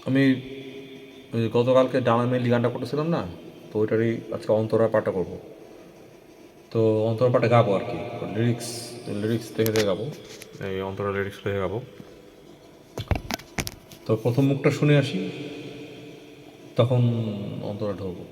আমি গতকালকে ডানা মেলি গানটা করতেছিলাম না, তো ওইটারই আজকে অন্তরা পাঠটা করবো। তো অন্তরা পাঠে গাবো আর কি, লিরিক্স লিরিক্স দেখে দেখে গাবো। এই অন্তরা লিরিক্স দেখে গাবো। তো প্রথম মুখটা শুনে আসি, তখন অন্তরা ঢোকবো।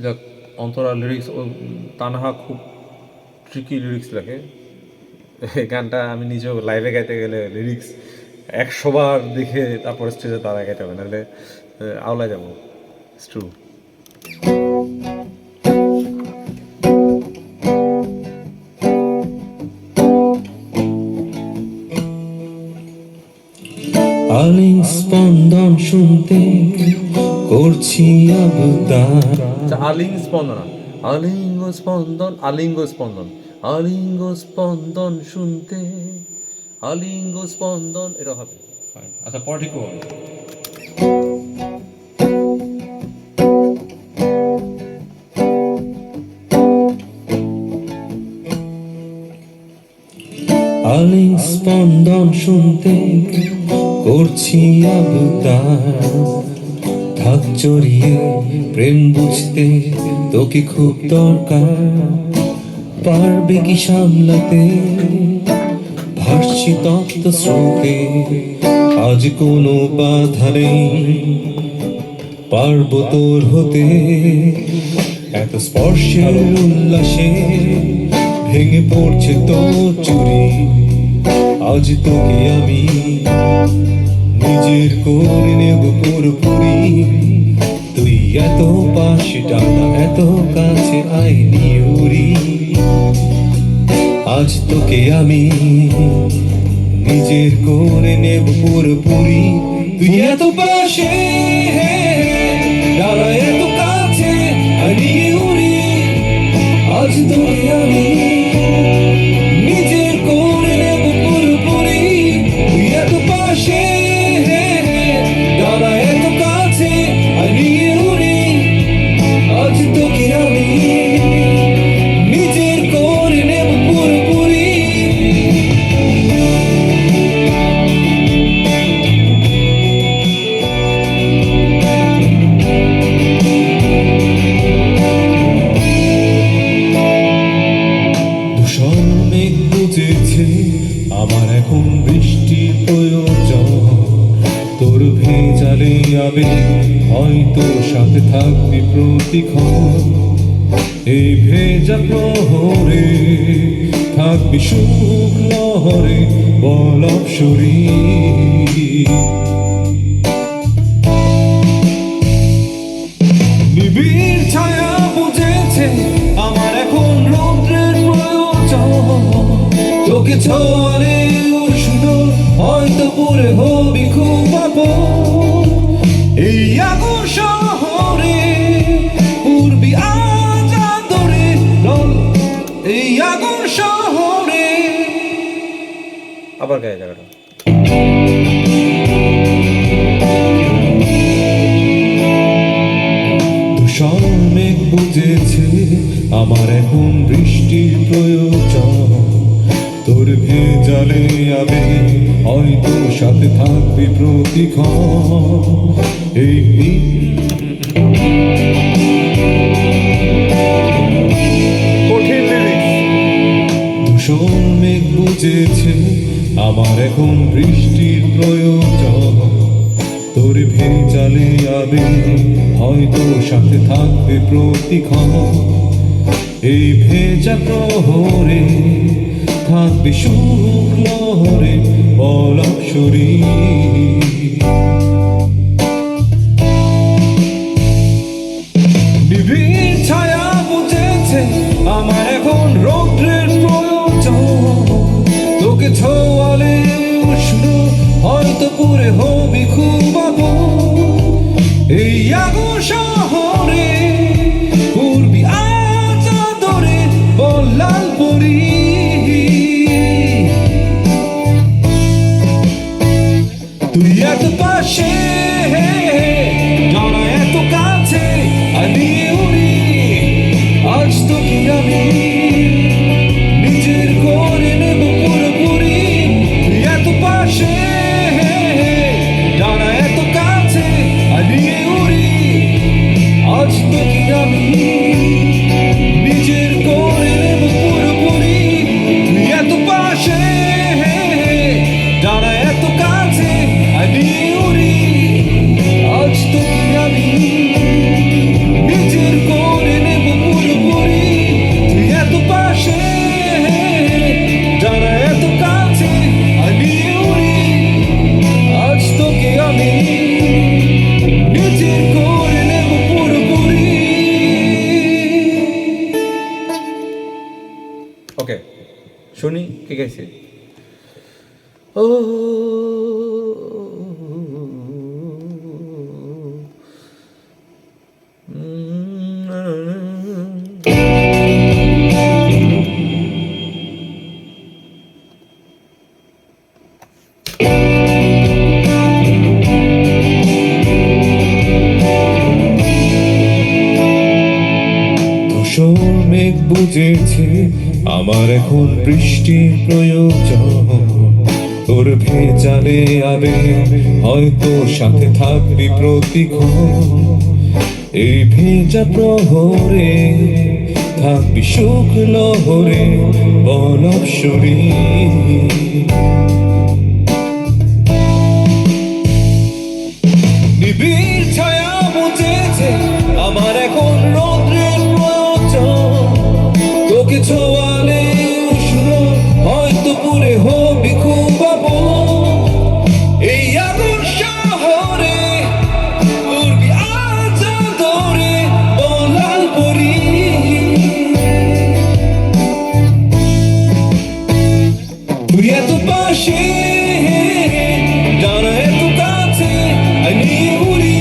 যাক, অন্তরা লিরিক্স ও তানহা খুব ট্রিকি লিরিক্স লেখে। এই গানটা আমি নিজেও লাইভে গাইতে গেলে লিরিক্স 100 বার দেখে তারপরে স্টেজে তারা গাইতে হবে, নাহলে আওলা যাবো। It's true. আলিং স্পন্দন শুনতে করছি আবদার। আচ্ছা, আলিঙ্গ স্পন্দন, আলিঙ্গ স্পন্দন, আলিঙ্গ স্পন্দন, আলিঙ্গ স্পন্দন শুনতে, আলিঙ্গ স্পন্দন, এটা হবে। আচ্ছা, পরটিকো হবে। আলিং স্পন্দন শুনতে করছি আবদার। থাক জড়িয়ে প্রেম বুঝতে তোকে খুব দরকার। পারবে কি সামলাতে ভাসছি তপ্ত স্রোতে, আজ কোনো বাধা নেই পারবো তোর হতে। এত স্পর্শের উল্লাসে ভেঙে পড়ছে তোর চুরি, আজ তোকে আমি নিজের করে নেব পুরোপুরি। তুই এত পাশে টানা, এত কাছে আইনি উড়ি, আজ তোকে আমি নিজের করে নেব পুরোপুরি। তুই এত পাশে টানা, এত কাছে আইনি উড়ি, আজ তোকে আমি নিজের করে নেব পুরোপুরি। তুই এত পাশে টানা, এত কাছে আইনি উড়ি, আজ তোকে আমি নিজের করে নেব পুরোপুরি। দূষণ মেঘ বুঝেছে আমার এখন বৃষ্টির প্রয়োজন। তোর ভেজালে আবে হয়তো সাথে থাকবি প্রতিক্ষণ। এই ভেজা প্রহরে থাকবি সুখ লহরে, বল অপসরী। নিবিড় ছায়া বুঝেছে আমার এখন রৌদ্রের প্রয়োজন। তোকে ছোঁয়ালে উষ্ণ হয়তো পুরে হবি খুব আপন। এই আগুন শহরে পূর্বী আজ আদরে রল, এই আগুন শহরে। আবার গায়ে জায়গাটা। দূষণ মেঘ বুঝেছে আমার এখন বৃষ্টির প্রয়োজন। তোর ভেজালে আবে হয়তো সাথে থাকবি প্রতিক্ষণ। এই কঠিন লিরিক্স। দূষণ মেঘ বুঝেছে আমার এখন বৃষ্টির প্রয়োজন। তোর ভেজালে আবে হয়তো সাথে থাকবে প্রতিক্ষণ। এই ভেজা প্রহরে থাকবে সুখ লহরে, বল অপসরী। নিবিড় ছায়া বুঝেছে আমার এখন রৌদ্রের প্রয়োজন। তোকে ছোঁয়ালে উষ্ণ হয়তো পুরে হবি খুব আপন। এই আগুন শহরে পূর্বী আজ আদরে, বল লাল পরি। তুই এত পাশে জানা, এত কাছে আমি উড়ি, আজ তোকে আমি নিজের করে নেব পুরোপুরি। তুই এত পাশে জানা, ঠিক আছে ও ধূসর মেঘ বুঝেছে আমার এখন বৃষ্টির প্রয়োজন। তোর ভেজালে আবে হয়তো সাথে থাকবি প্রতিক্ষণ। এই ভেজা প্রহরে থাকবি সুখ লহরে বলব শরীর। নিবিড় ছায়া বুঝেছে আমার এখন রৌদ্রের প্রয়োজন। তোকে ছোঁয়ালে উষ্ণ হয়তো পুরে হবি খুব এই আগুন শহরে উড়বি আজ ধরে বলাল পরি। তুই এত পাশে জানা এত কাছে নিয়ে উড়ি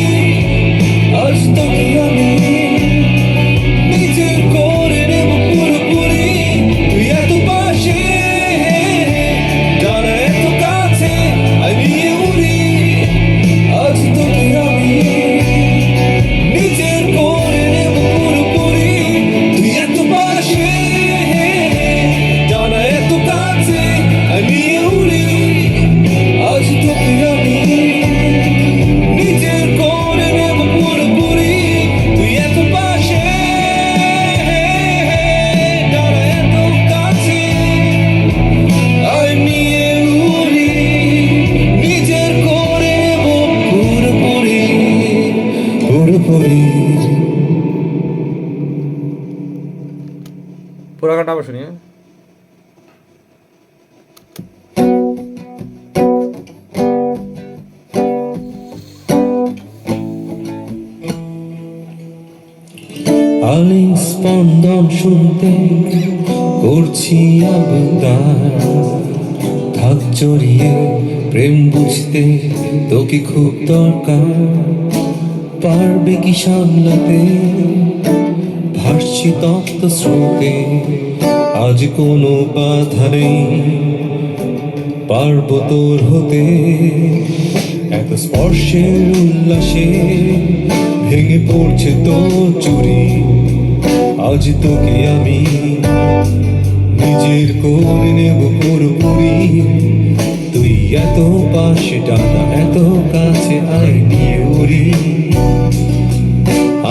আজ তোকে আমি নিজের করে নেব পুরোপুরি। তুই এত পাশে জানা এত কাছে নিয়ে উড়ি আজ তোকে আমি নিজের করে নেব পুরোপুরি। তুই এত পাশে জানা এত কাছে নিয়ে উড়ি আজ তোকে আমি নিজের করে নেব পুরোপুরি। তুই এত পাশে জানা এত কাছে নিয়ে উড়ি নিজের করে নেব পুরোপুরি পুরোপুরি। পুরা গানটা আবার শুনি হ্যাঁ? আলিং স্পন্দন শুনতে করছি আবদার। থাক জড়িয়ে প্রেম বুঝতে তোকে খুব দরকার। পারবে কি সামলাতে ভাসছি তপ্ত স্রোতে আজ কোনো বাধা নেই পারবো তোর হতে। এত স্পর্শের উল্লাসে ভেঙে পড়ছে তোর চুরি আজ তোকে আমি নিজের করে নেব পুরোপুরি। তুই এত পাশে টানা এত কাছে আয় নিয়ে উড়ি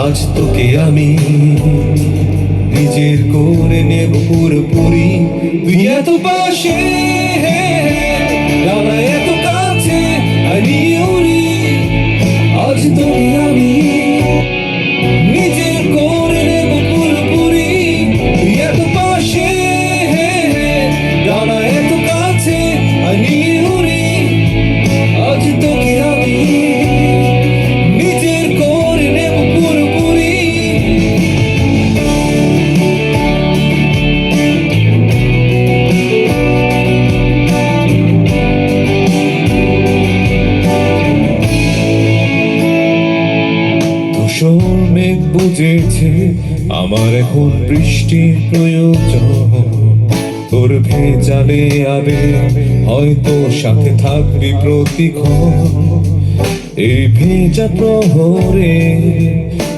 আজ তোকে আমি নিজের করে নেব পুরোপুরি। তুই এত পাশে টানা এত কাছে আয় নিয়ে উড়ি আজ তোকে আমি নিজের করে নেব পুরোপুরি। তুই এত পাশে টানা এত কাছে নিয়ে উড়ি আজ তোকে আমি নিজের করে নেব পুরোপুরি। ধূসর মেঘ বুঝেছে আমার এখন বৃষ্টির প্রয়োজন। তোর ভেজালে আবে হয়তো সাথে থাকবি প্রতিক্ষণ। এই ভেজা প্রহরে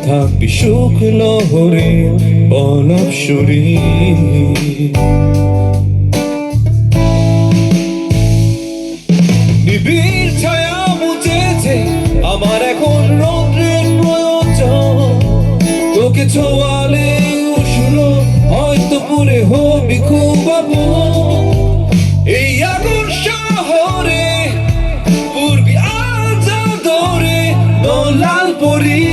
থাকবি সুখ লহরে বলব শরীর। নিবিড় ছায়া বুঝেছে আমার এখন রৌদ্রের প্রয়োজন। তোকে ছোঁয়ালে উষ্ণ হয়তো পুরে হবি খুব এই আগুন শহরে উড়বি আজ ধরে লাল পরি।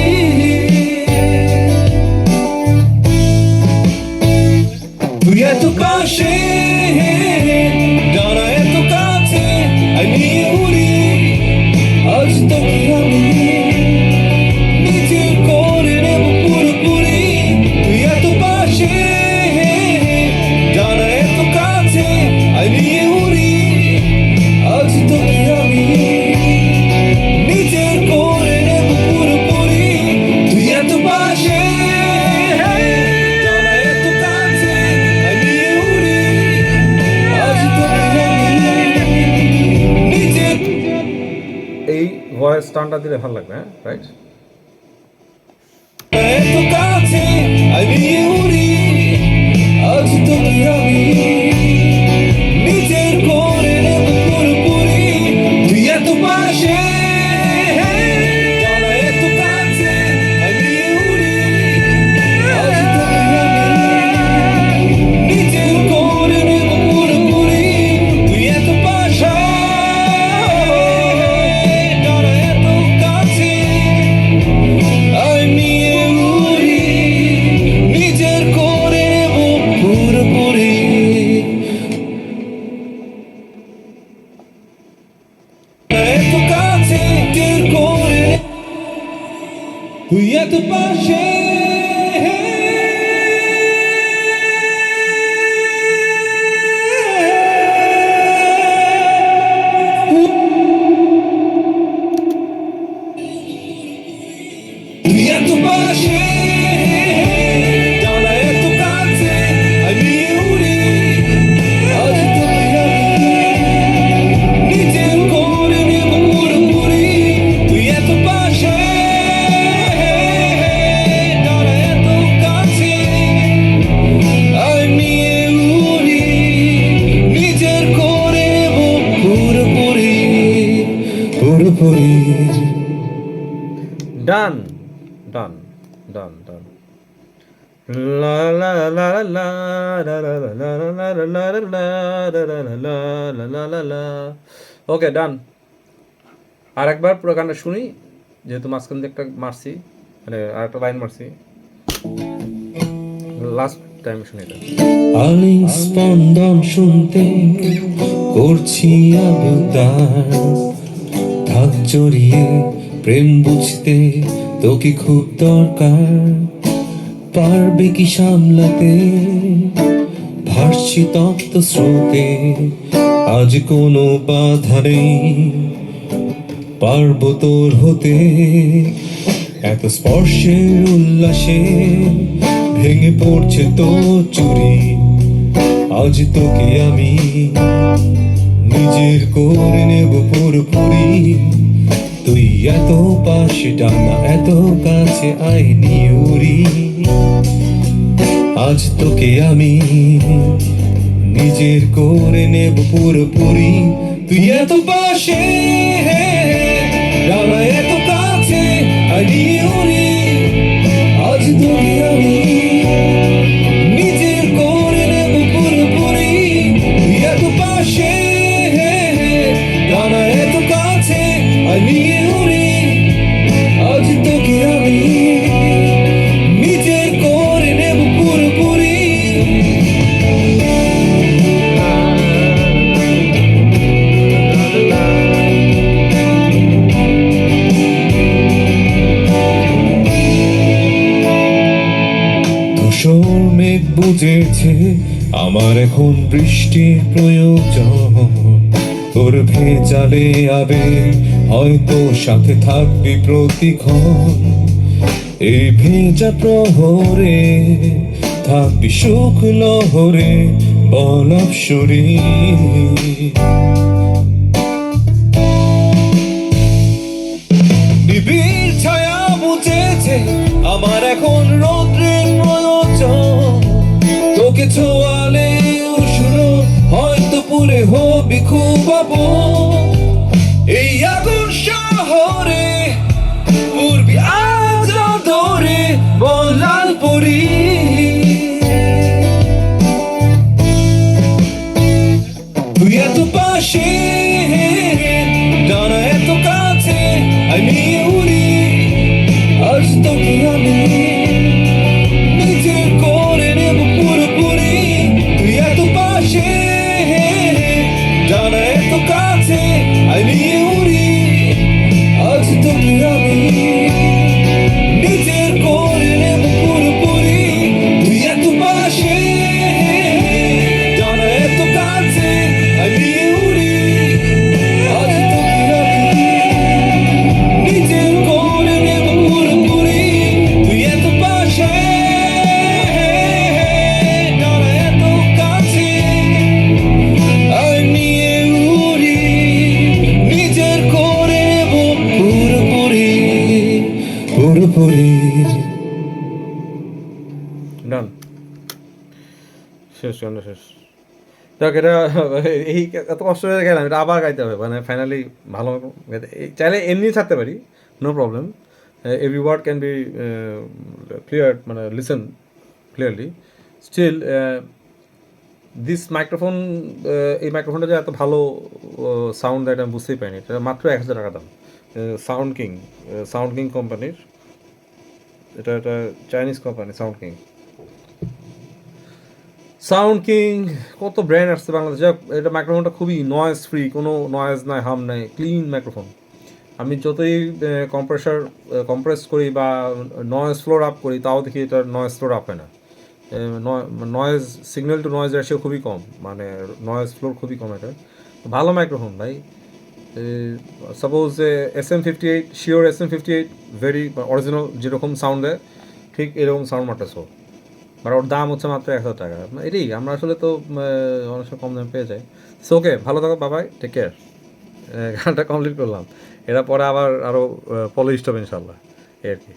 তুই এত পাশে জানা এত কাছে নিয়ে উড়ি আজ তোকে আমি নিজের করে নেব পুরোপুরি। তুই এত পাশে জানা এত কাছে নিয়ে ভয়েস টানটা দিলে ভালো লাগবে, হ্যাঁ, রাইট? এত কাছে আমি উড়ি, আজ তোকে আমি নিজের করে নেব পুরোপুরি, তুই এত পাশে, জানা এত কাছে আমি উড়ি, আজ তোকে আমি নিজের করে নেব পুরোপুরি, তুই এত পাশে, জানা এত কাছে আমি উড়ি, নিজের করে নেব পুরোপুরি। এত কাছে নিজের করে, তুই এত পাশে, তুই এত পাশে, জানা এত কাছে আমি উড়ি, আজ তোকে আমি নিজের করে নেব পুরোপুরি, তুই এত পাশে, জানা এত কাছে আমি উড়ি, নিজের করে নেব পুরোপুরি, পুরোপুরি। ডান ডান ডান ডান। লা লা লা লা লা লা লা লা লা লা লা লা লা লা। ওকে, ডান। আর একবার পুরো গানটা শুনি, যেহেতু মাঝখান দিয়ে একটা মারছি, মানে আর একটা লাইন মারছি, লাস্ট টাইম শুনি এটা। আলিং স্পন্দন শুনতে করছি আবদার, ধাক জড়িয়ে প্রেম বুঝতে তোকে খুব দরকার, পারবে কি সামলাতে ভাসছি তপ্ত স্রোতে, আজ কোনো বাধা নেই পারবো তোর হতে, এত স্পর্শের উল্লাসে ভেঙে পড়ছে তোর চুরি, আজ তোকে আমি নিজের করে নেব পুরোপুরি, তুই এত পাশে টানা এত কাছে আইনি উড়ি, আজ তোকে আমি নিজের করে নেব পুরোপুরি, তুই এত পাশে, টানা এত কাছে আইনি উড়ি, আজ তোকে আমি নিজের করে নেব পুরোপুরি, তুই এত পাশে, টানা এত কাছে আমি উড়ি, আজ তোকে আমি নিজের করে নেব পুরোপুরি। ধূসর মেঘ বুঝেছে আমার এখন বৃষ্টির প্রয়োজন, তোর ভেজালে আবে হয়তো সাথে থাকবি প্রতিক্ষণ, এই ভেজা প্রহরে থাকবি সুখ লহরে বলব শরীর, নিবিড় ছায়া বুঝেছে আমার এখন রৌদ্রের প্রয়োজন, তোকে ছোঁয়ালে উষ্ণ হয়তো পুরে হবি খুব আপন, এই আগুন শহরে পূর্বী আজ ধরে বলাল পরি, তুই এত পাশে, জানা এত কাছে আমি উড়ি, আজ তোকে আমি নিজের করে নেব পুরোপুরি, তুই এত পাশে, জানা এত কাছে আমি উড়ি, আজ তোকে আমি নিজের করে নেব পুরোপুরি, তুই এত পাশে, জানা এত কাছে আমি উড়ি, আজ তোকে আমি নিজের করে নেব পুরোপুরি, তুই এত পাশে, জানা এত কাছে আমি উড়ি, নিজের শেষ দেখ এটা এই এত কষ্ট হয়ে গেলাম, এটা আবার গাইতে হবে, মানে ফাইনালি ভালো চাইলে এমনি থাকতে পারি, no problem, every word can be clear, মানে listen clearly, still this microphone, এই মাইক্রোফোনটা যে এত ভালো সাউন্ড দেয় এটা আমি বুঝতেই পারিনি, এটা মাত্র 1,000 টাকা দাম, সাউন্ড কিং কোম্পানির, এটা চাইনিজ কোম্পানি সাউন্ড কিং, কত ব্র্যান্ড আসছে বাংলাদেশে। এটা মাইক্রোফোনটা খুবই নয়েজ ফ্রি, কোনো নয়েজ নাই, হাম নাই, ক্লিন মাইক্রোফোন। আমি যতই কম্প্রেস করি বা নয়েজ ফ্লোর আপ করি, তাও দেখি এটা নয়েজ ফ্লোর আপ হয় না, noise signal two noise ratio খুবই কম, মানে নয়েজ ফ্লোর খুবই কম। এটা ভালো মাইক্রোফোন ভাই। Suppose SM58, sure SM58 very original, যেরকম সাউন্ড দেয় ঠিক এরকম সাউন্ড মারতেছো, বাট ওর দাম হচ্ছে মাত্র 1,000 টাকা। এটাই আমরা আসলে তো অনেক সময় কম দামে পেয়ে যাই। সো ওকে, ভালো থাকো, বাবাই, টেক কেয়ার। গানটা কমপ্লিট করলাম, এরা পরে আবার আরও পলিশড হবে ইনশাল্লাহ, এই আর কি।